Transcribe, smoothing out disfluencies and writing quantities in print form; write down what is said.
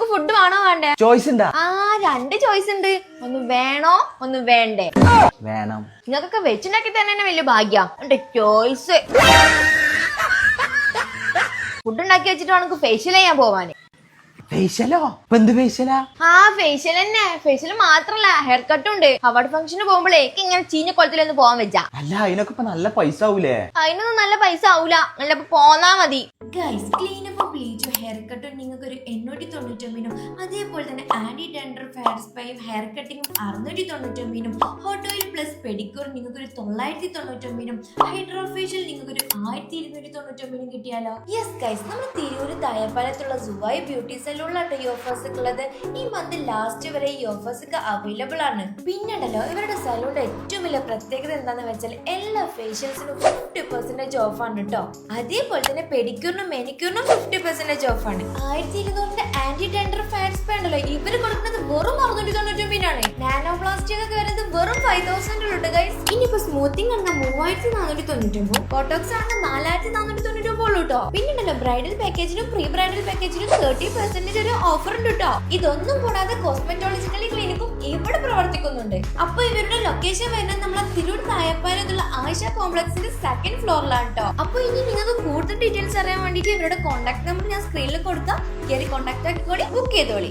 Food വേണോ വേണ്ടേ? Choice ഉണ്ടാ? ആ, 2 ചോയ്സ് ഉണ്ട്. ഒന്ന് വേണോ ഒന്ന് വേണ്ടേ? വേണം. നിങ്ങൾക്കൊക്കെ വെച്ചുണ്ടാക്കി തന്നെ വലിയ ഭാഗ്യ. എന്റെ ചോയ്സ്. ഫുഡ് ഉണ്ടാക്കി വെച്ചിട്ട് നമുക്ക് ഫേഷ്യൽ ചെയ്യാൻ പോവാന്. ഫേഷ്യലോ? എന്ത് ഫേഷ്യലാ? ആ, ഫേഷ്യൽ തന്നെ. ഫേഷ്യൽ മാത്രല്ല, ഹെയർ കട്ടും ഉണ്ട്. അവാർഡ് ഫംഗ്ഷന് പോകുമ്പോഴേ ഇങ്ങനെ ചീഞ്ഞ കുളത്തിലൊന്ന് പോവാൻ വെച്ചാ. അല്ല, അതിനൊക്കെ ഇപ്പൊ നല്ല പൈസ ആവൂലേ? അതിനൊന്നും നല്ല പൈസ ആവൂല. നല്ല പോന്നാ മതി. ഗൈസ്, ക്ലീനപ്പും ബ്ലീച്ചും ഹെയർ കട്ടും നിങ്ങൾക്ക് ഒരു 899നും അതേപോലെ തന്നെ ആന്റി ഡാൻഡ്രഫ് ഹെയർ സ്പ്രേയും ഹെയർ കട്ടിങ്ങും 699നും ഹോട്ട് ഓയിൽ പ്ലസ് പെഡിക്യൂർ നിങ്ങൾക്ക് ഒരു 999നും ഹൈഡ്രോ ഫേഷ്യൽ നിങ്ങൾക്ക് ഒരു 1299നും കിട്ടിയാലോ? യെസ് ഗൈസ്, നമ്മൾ തിരൂര് തായപ്പാലത്തുള്ള സുവായ് ബ്യൂട്ടി സലൂണിലാണ് ഈ ഓഫേഴ്സ് ഉള്ളത്. ഈ മന്ത് ലാസ്റ്റ് വരെ ഈ ഓഫേഴ്സ് ഒക്കെ അവൈലബിൾ ആണ്. പിന്നുണ്ടല്ലോ, ഇവരുടെ സലൂണിന്റെ ഏറ്റവും വലിയ പ്രത്യേകത എന്താണെന്ന് വെച്ചാൽ എല്ലാ ഫേഷ്യൽസിനും 50% ഓഫ് ആണ് കേട്ടോ. അതേപോലെ തന്നെ പെഡിക്യൂറിനും മെനിക്യൂറിനും 50% ഓഫ് ആണ്. 1200 ആന്റി ഡാൻഡ്രഫ് ഹെയർ സ്പ്രേ ഉണ്ടല്ലോ, ഇവര് കൊടുക്കുന്നത് വെറും 699ആണ്. നാനോ പ്ലാസ്റ്റിക് ഒക്കെ വരുന്നത് വെറും 5000 ഉണ്ട് ഗൈസ്. ഇനിയിപ്പോ സ്മൂത്തിങ് ആണ് 3499, ബോട്ടോക്സ് ആണ് 4499 ഉള്ളൂ കേട്ടോ. പിന്നുണ്ടല്ലോ, ബ്രൈഡൽ പാക്കേജിനും പ്രീ ബ്രൈഡൽ പാക്കേജിനും 30% ഒരു ഓഫർ ഉണ്ട് കേട്ടോ. ഇതൊന്നും കൂടാതെ കോസ്മെറ്റോളജിക്കലി ക്ലിനിക്കും ഇവിടെ പ്രവർത്തിക്കുന്നുണ്ട്. അപ്പൊ ഇവരുടെ ലൊക്കേഷൻ വരുന്നത് നമ്മളെ തിരൂർ തായപ്പാലത്തുള്ള ആയിഷ കോംപ്ലക്സിന്റെ 2nd ഫ്ലോറിലാണ് കേട്ടോ. അപ്പൊ ഇനി നിങ്ങൾക്ക് കൂടുതൽ ഡീറ്റെയിൽസ് അറിയാൻ വേണ്ടിയിട്ട് ഇവരുടെ കോൺടാക്ട് നമ്പർ ഞാൻ സ്ക്രീനിൽ കൊടുക്കാം. കോൺടാക്ട് ആക്കി കൂടി ബുക്ക് ചെയ്തോളി.